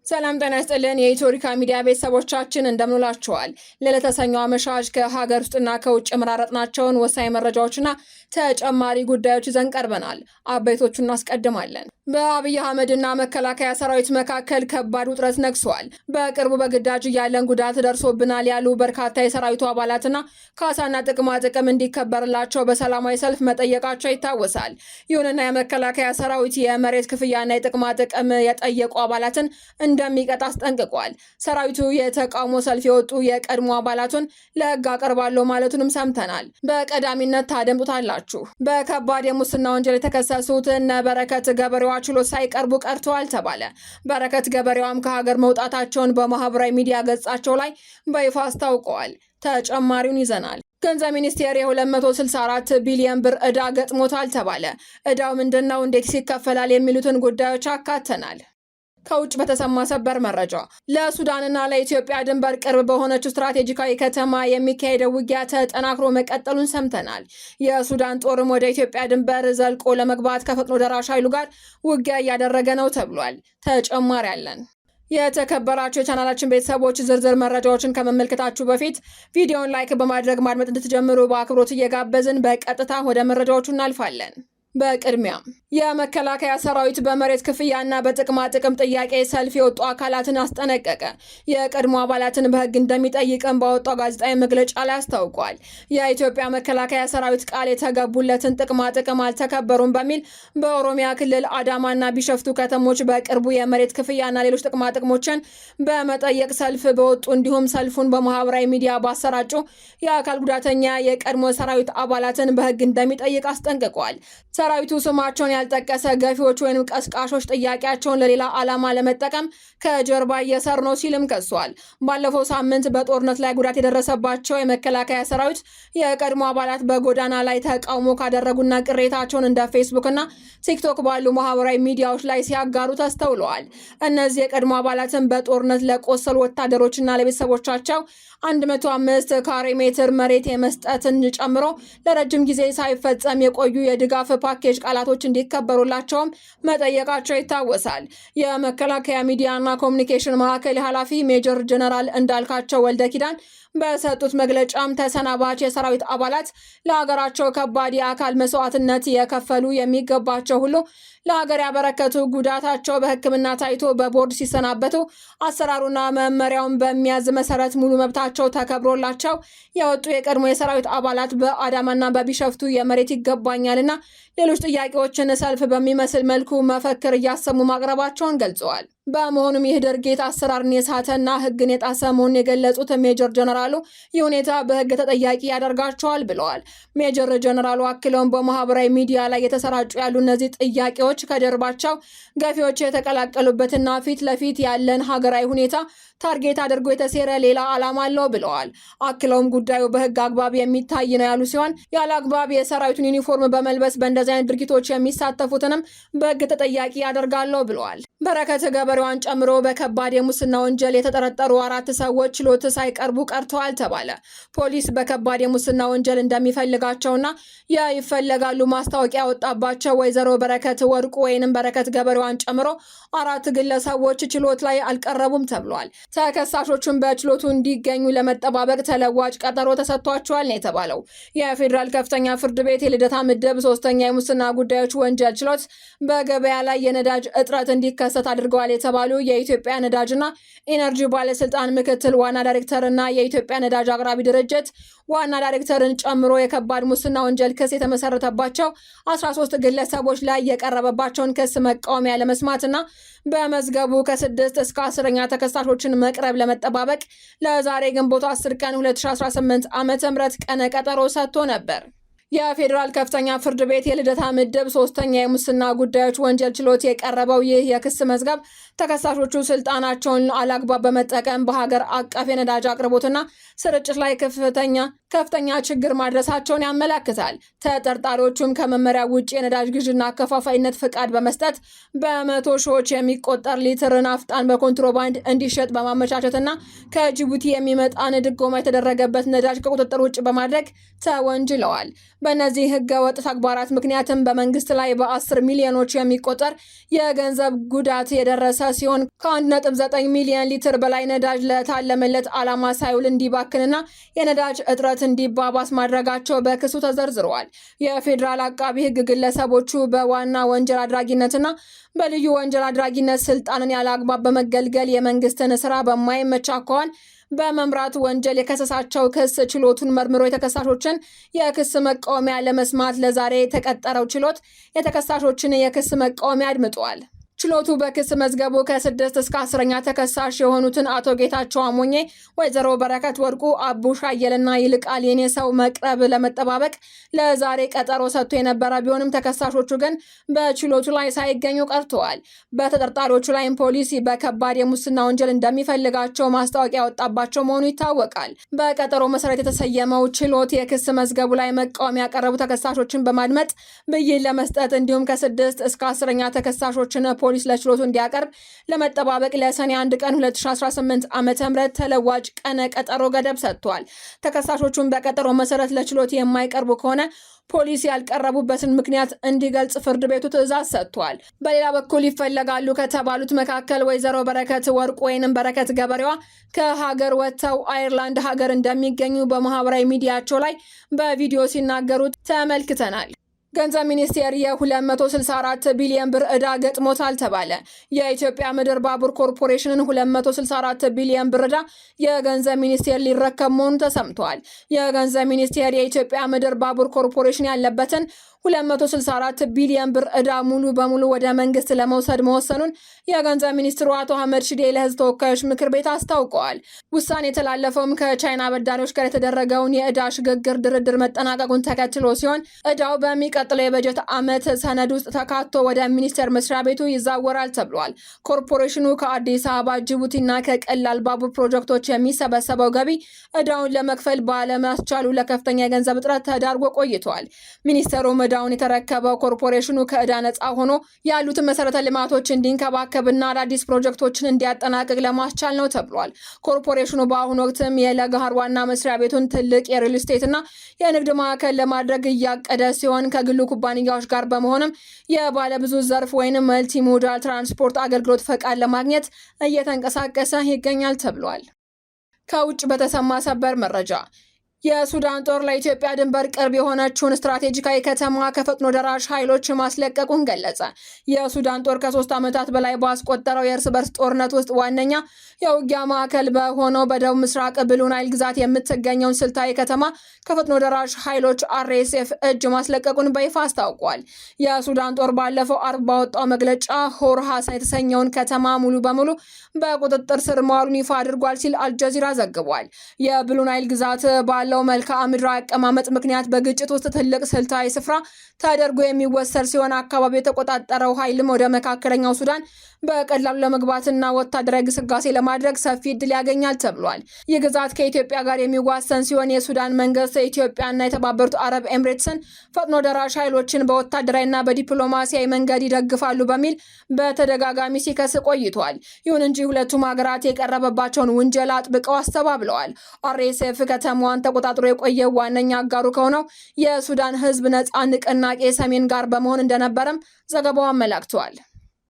ሰላም ጤና ይስጥልን የኢትዮሪካ ሚዲያ ቤተሰቦቻችን እንደምንላችኋል። ለለተሰኛው አመሻሽ ከሀገር ውስጥና ከውጭ መራረጥናቸውን ወሳኝ መረጃዎችና ተጨማሪ ጉዳዮች ይዘን ቀርበናል። አበይቶቹን እናስቀድማለን። በአብይ አህመድና መከላከያ ሰራዊት መካከል ከባድ ውጥረት ነግሷል። በቅርቡ በግዳጅ ያለን ጉዳት ደርሶብናል ያሉ በርካታ የሰራዊቱ አባላትና ካሳና ጥቅማ ጥቅም እንዲከበርላቸው በሰላማዊ ሰልፍ መጠየቃቸው ይታወሳል። ይሁንና የመከላከያ ሰራዊት የመሬት ክፍያና የጥቅማ ጥቅም የጠየቁ አባላትን እንደሚቀጣ አስጠንቅቋል። ሰራዊቱ የተቃውሞ ሰልፍ የወጡ የቀድሞ አባላቱን ለህግ አቀርባለሁ ማለቱንም ሰምተናል። በቀዳሚነት ታደምጡታላችሁ። በከባድ የሙስና ወንጀል የተከሰሱት እነ በረከት ገበሬዋ ችሎት ሳይቀርቡ ቀርተዋል ተባለ። በረከት ገበሬዋም ከሀገር መውጣታቸውን በማህበራዊ ሚዲያ ገጻቸው ላይ በይፋ አስታውቀዋል። ተጨማሪውን ይዘናል። ገንዘብ ሚኒስቴር የ264 ቢሊዮን ብር ዕዳ ገጥሞታል ተባለ። ዕዳው ምንድነው? እንዴት ይከፈላል? የሚሉትን ጉዳዮች አካተናል። ከውጭ በተሰማ ሰበር መረጃ ለሱዳንና ለኢትዮጵያ ድንበር ቅርብ በሆነችው ስትራቴጂካዊ ከተማ የሚካሄደው ውጊያ ተጠናክሮ መቀጠሉን ሰምተናል። የሱዳን ጦርም ወደ ኢትዮጵያ ድንበር ዘልቆ ለመግባት ከፈጥኖ ደራሽ ኃይሉ ጋር ውጊያ እያደረገ ነው ተብሏል። ተጨማሪ አለን። የተከበራችሁ የቻናላችን ቤተሰቦች ዝርዝር መረጃዎችን ከመመልከታችሁ በፊት ቪዲዮውን ላይክ በማድረግ ማድመጥ እንድትጀምሩ በአክብሮት እየጋበዝን በቀጥታ ወደ መረጃዎቹ እናልፋለን። በቅድሚያ የመከላከያ ሰራዊት በመሬት ክፍያና በጥቅማ ጥቅም ጥያቄ ሰልፍ የወጡ አካላትን አስጠነቀቀ። የቀድሞ አባላትን በሕግ እንደሚጠይቅም ባወጣው ጋዜጣዊ መግለጫ ላይ አስታውቋል። የኢትዮጵያ መከላከያ ሰራዊት ቃል የተገቡለትን ጥቅማ ጥቅም አልተከበሩም በሚል በኦሮሚያ ክልል አዳማና ቢሸፍቱ ከተሞች በቅርቡ የመሬት ክፍያና ሌሎች ጥቅማ ጥቅሞችን በመጠየቅ ሰልፍ በወጡ እንዲሁም ሰልፉን በማህበራዊ ሚዲያ ባሰራጩ የአካል ጉዳተኛ የቀድሞ ሰራዊት አባላትን በሕግ እንደሚጠይቅ አስጠንቅቋል። ሰራዊቱ ስማቸውን ያልጠቀሰ ገፊዎች ወይም ቀስቃሾች ጥያቄያቸውን ለሌላ ዓላማ ለመጠቀም ከጀርባ እየሰሩ ነው ሲልም ከሷል። ባለፈው ሳምንት በጦርነት ላይ ጉዳት የደረሰባቸው የመከላከያ ሰራዊት የቀድሞ አባላት በጎዳና ላይ ተቃውሞ ካደረጉና ቅሬታቸውን እንደ ፌስቡክ እና ቲክቶክ ባሉ ማህበራዊ ሚዲያዎች ላይ ሲያጋሩ ተስተውለዋል። እነዚህ የቀድሞ አባላትን በጦርነት ለቆሰሉ ወታደሮችና ለቤተሰቦቻቸው 105 ካሬ ሜትር መሬት የመስጠትን ጨምሮ ለረጅም ጊዜ ሳይፈጸም የቆዩ የድጋፍ ፓኬጅ ቃላቶች እንዲከበሩላቸውም መጠየቃቸው ይታወሳል። የመከላከያ ሚዲያና ኮሚኒኬሽን ማዕከል ኃላፊ ሜጀር ጀነራል እንዳልካቸው ወልደ ኪዳን በሰጡት መግለጫም ተሰናባች የሰራዊት አባላት ለሀገራቸው ከባድ የአካል መስዋዕትነት የከፈሉ የሚገባቸው ሁሉ ለሀገር ያበረከቱ ጉዳታቸው በሕክምና ታይቶ በቦርድ ሲሰናበቱ አሰራሩና መመሪያውን በሚያዝ መሰረት ሙሉ መብታቸው ተከብሮላቸው የወጡ የቀድሞ የሰራዊት አባላት በአዳማና በቢሸፍቱ የመሬት ይገባኛልና ሌሎች ጥያቄዎችን ሰልፍ በሚመስል መልኩ መፈክር እያሰሙ ማቅረባቸውን ገልጸዋል። በመሆኑም ይህ ድርጊት አሰራርን የሳተና ሕግን የጣሰ መሆኑን የገለጹት ሜጀር ጀነራሉ ይህ ሁኔታ በሕግ ተጠያቂ ያደርጋቸዋል ብለዋል። ሜጀር ጀነራሉ አክለውን በማህበራዊ ሚዲያ ላይ የተሰራጩ ያሉ እነዚህ ጥያቄዎች ከጀርባቸው ገፊዎች የተቀላቀሉበትና ፊት ለፊት ያለን ሀገራዊ ሁኔታ ታርጌት አድርጎ የተሴረ ሌላ ዓላማ አለው ብለዋል። አክለውም ጉዳዩ በሕግ አግባብ የሚታይ ነው ያሉ ሲሆን ያለ አግባብ የሰራዊቱን ዩኒፎርም በመልበስ በእንደዚህ አይነት ድርጊቶች የሚሳተፉትንም በሕግ ተጠያቂ ያደርጋለሁ ብለዋል። በረከት ገበሬዋን ጨምሮ በከባድ የሙስና ወንጀል የተጠረጠሩ 4 ሰዎች ችሎት ሳይቀርቡ ቀርተዋል ተባለ። ፖሊስ በከባድ የሙስና ወንጀል እንደሚፈልጋቸውና ይፈለጋሉ ማስታወቂያ ያወጣባቸው ወይዘሮ በረከት ወርቁ ወይንም በረከት ገበሬዋን ጨምሮ 4 ግለሰቦች ችሎት ላይ አልቀረቡም ተብሏል። ተከሳሾቹን በችሎቱ እንዲገኙ ለመጠባበቅ ተለዋጭ ቀጠሮ ተሰጥቷቸዋል ነው የተባለው። የፌዴራል ከፍተኛ ፍርድ ቤት የልደታ ምድብ 3ኛ የሙስና ጉዳዮች ወንጀል ችሎት በገበያ ላይ የነዳጅ እጥረት እንዲከሰት አድርገዋል የተባሉ የኢትዮጵያ ነዳጅና ኢነርጂ ባለስልጣን ምክትል ዋና ዳይሬክተርና የኢትዮጵያ ነዳጅ አቅራቢ ድርጅት ዋና ዳይሬክተርን ጨምሮ የከባድ ሙስና ወንጀል ክስ የተመሰረተባቸው 13 ግለሰቦች ላይ የቀረበባቸውን ክስ መቃወሚያ ለመስማትና በመዝገቡ ከ6 እስከ 10ኛ ተከሳሾችን መቅረብ ለመጠባበቅ ለዛሬ ግንቦት 10 ቀን 2018 ዓ.ም ቀነ ቀጠሮ ሰጥቶ ነበር። የፌዴራል ከፍተኛ ፍርድ ቤት የልደታ ምድብ 3ኛ የሙስና ጉዳዮች ወንጀል ችሎት የቀረበው ይህ የክስ መዝገብ ተከሳሾቹ ስልጣናቸውን አላግባብ በመጠቀም በሀገር አቀፍ የነዳጅ አቅርቦትና ስርጭት ላይ ከፍተኛ ችግር ማድረሳቸውን ያመለክታል። ተጠርጣሪዎቹም ከመመሪያ ውጭ የነዳጅ ግዥና አከፋፋይነት ፍቃድ በመስጠት በመቶ ሺዎች የሚቆጠር ሊትር ናፍጣን በኮንትሮባንድ እንዲሸጥ በማመቻቸትና ከጅቡቲ የሚመጣን ድጎማ የተደረገበት ነዳጅ ከቁጥጥር ውጭ በማድረግ ተወንጅለዋል። በእነዚህ ህገወጥ ተግባራት ምክንያትም በመንግስት ላይ በ10 ሚሊዮኖች የሚቆጠር የገንዘብ ጉዳት የደረሰ ሲሆን ከ1.9 ሚሊዮን ሊትር በላይ ነዳጅ ለታለመለት ዓላማ ሳይውል እንዲባክንና የነዳጅ እጥረት እንዲባባስ ማድረጋቸው በክሱ ተዘርዝረዋል። የፌዴራል አቃቢ ህግ ግለሰቦቹ በዋና ወንጀል አድራጊነትና በልዩ ወንጀል አድራጊነት ስልጣንን ያለ አግባብ በመገልገል የመንግስትን ስራ በማይመች አኳኋን በመምራት ወንጀል የከሰሳቸው ክስ ችሎቱን መርምሮ የተከሳሾችን የክስ መቃወሚያ ለመስማት ለዛሬ የተቀጠረው ችሎት የተከሳሾችን የክስ መቃወሚያ አድምጧል። ችሎቱ በክስ መዝገቡ ከ6 እስከ 10ኛ ተከሳሽ የሆኑትን አቶ ጌታቸው አሞኜ፣ ወይዘሮ በረከት ወርቁ፣ አቡሽ አየልና ይልቃል የኔ ሰው መቅረብ ለመጠባበቅ ለዛሬ ቀጠሮ ሰጥቶ የነበረ ቢሆንም ተከሳሾቹ ግን በችሎቱ ላይ ሳይገኙ ቀርተዋል። በተጠርጣሪዎቹ ላይም ፖሊስ በከባድ የሙስና ወንጀል እንደሚፈልጋቸው ማስታወቂያ ያወጣባቸው መሆኑ ይታወቃል። በቀጠሮ መሰረት የተሰየመው ችሎት የክስ መዝገቡ ላይ መቃወሚያ ያቀረቡ ተከሳሾችን በማድመጥ ብይን ለመስጠት እንዲሁም ከ6 እስከ 10ኛ ተከሳሾችን ፖሊስ ለችሎቱ እንዲያቀርብ ለመጠባበቅ ለሰኔ 1 ቀን 2018 ዓ.ም ተለዋጭ ቀነ ቀጠሮ ገደብ ሰጥቷል። ተከሳሾቹን በቀጠሮ መሰረት ለችሎት የማይቀርቡ ከሆነ ፖሊስ ያልቀረቡበትን ምክንያት እንዲገልጽ ፍርድ ቤቱ ትዕዛዝ ሰጥቷል። በሌላ በኩል ይፈለጋሉ ከተባሉት መካከል ወይዘሮ በረከት ወርቁ ወይንም በረከት ገበሬዋ ከሀገር ወጥተው አየርላንድ ሀገር እንደሚገኙ በማህበራዊ ሚዲያቸው ላይ በቪዲዮ ሲናገሩ ተመልክተናል። ገንዘብ ሚኒስቴር የ264 ቢሊዮን ብር ዕዳ ገጥሞታል ተባለ። የኢትዮጵያ ምድር ባቡር ኮርፖሬሽንን 264 ቢሊዮን ብር ዕዳ የገንዘብ ሚኒስቴር ሊረከብ መሆኑ ተሰምቷል። የገንዘብ ሚኒስቴር የኢትዮጵያ ምድር ባቡር ኮርፖሬሽን ያለበትን 264 ቢሊዮን ብር ዕዳ ሙሉ በሙሉ ወደ መንግስት ለመውሰድ መወሰኑን የገንዘብ ሚኒስትሩ አቶ አህመድ ሺዴ ለሕዝብ ተወካዮች ምክር ቤት አስታውቀዋል። ውሳኔ የተላለፈውም ከቻይና አበዳሪዎች ጋር የተደረገውን የዕዳ ሽግግር ድርድር መጠናቀቁን ተከትሎ ሲሆን ዕዳው በሚቀጥለው የበጀት ዓመት ሰነድ ውስጥ ተካቶ ወደ ሚኒስቴር መስሪያ ቤቱ ይዛወራል ተብሏል። ኮርፖሬሽኑ ከአዲስ አበባ፣ ጅቡቲና ከቀላል ባቡር ፕሮጀክቶች የሚሰበሰበው ገቢ ዕዳውን ለመክፈል ባለማስቻሉ ለከፍተኛ የገንዘብ እጥረት ተዳርጎ ቆይቷል። ሚኒስቴሩ ዕዳውን የተረከበው ኮርፖሬሽኑ ከዕዳ ነፃ ሆኖ ያሉትን መሰረተ ልማቶች እንዲንከባከብና አዳዲስ ፕሮጀክቶችን እንዲያጠናቅቅ ለማስቻል ነው ተብሏል። ኮርፖሬሽኑ በአሁኑ ወቅትም የለገሃር ዋና መስሪያ ቤቱን ትልቅ የሪል ስቴትና የንግድ ማዕከል ለማድረግ እያቀደ ሲሆን ከግሉ ኩባንያዎች ጋር በመሆንም የባለብዙ ዘርፍ ወይንም መልቲ ሞዳል ትራንስፖርት አገልግሎት ፈቃድ ለማግኘት እየተንቀሳቀሰ ይገኛል ተብሏል። ከውጭ በተሰማ ሰበር መረጃ የሱዳን ጦር ለኢትዮጵያ ድንበር ቅርብ የሆነችውን ስትራቴጂካዊ ከተማ ከፈጥኖ ደራሽ ኃይሎች ማስለቀቁን ገለጸ። የሱዳን ጦር ከ3 ዓመታት በላይ ባስቆጠረው የእርስ በርስ ጦርነት ውስጥ ዋነኛ የውጊያ ማዕከል በሆነው በደቡብ ምስራቅ ብሉ ናይል ግዛት የምትገኘውን ስልታዊ ከተማ ከፈጥኖ ደራሽ ኃይሎች RSF እጅ ማስለቀቁን በይፋ አስታውቋል። የሱዳን ጦር ባለፈው አርብ ባወጣው መግለጫ ሆር ሐሰን የተሰኘውን ከተማ ሙሉ በሙሉ በቁጥጥር ስር መዋሉን ይፋ አድርጓል ሲል አልጀዚራ ዘግቧል። የብሉ ናይል ግዛት ባለው መልክዓ ምድራዊ አቀማመጥ ምክንያት በግጭት ውስጥ ትልቅ ስልታዊ ስፍራ ተደርጎ የሚወሰድ ሲሆን አካባቢው የተቆጣጠረው ኃይልም ወደ መካከለኛው ሱዳን በቀላሉ ለመግባትና ወታደራዊ ግስጋሴ ለማድረግ ሰፊ እድል ያገኛል ተብሏል። ይህ ግዛት ከኢትዮጵያ ጋር የሚዋሰን ሲሆን የሱዳን መንግስት ኢትዮጵያና የተባበሩት አረብ ኤምሬትስን ፈጥኖ ደራሽ ኃይሎችን በወታደራዊና በዲፕሎማሲያዊ መንገድ ይደግፋሉ በሚል በተደጋጋሚ ሲከስ ቆይቷል። ይሁን እንጂ ሁለቱም ሀገራት የቀረበባቸውን ውንጀላ አጥብቀው አስተባብለዋል። RSF ከተማዋን ተቆጣጥሮ የቆየው ዋነኛ አጋሩ ከሆነው የሱዳን ህዝብ ነጻ ንቅናቄ ሰሜን ጋር በመሆን እንደነበረም ዘገባው አመላክቷል።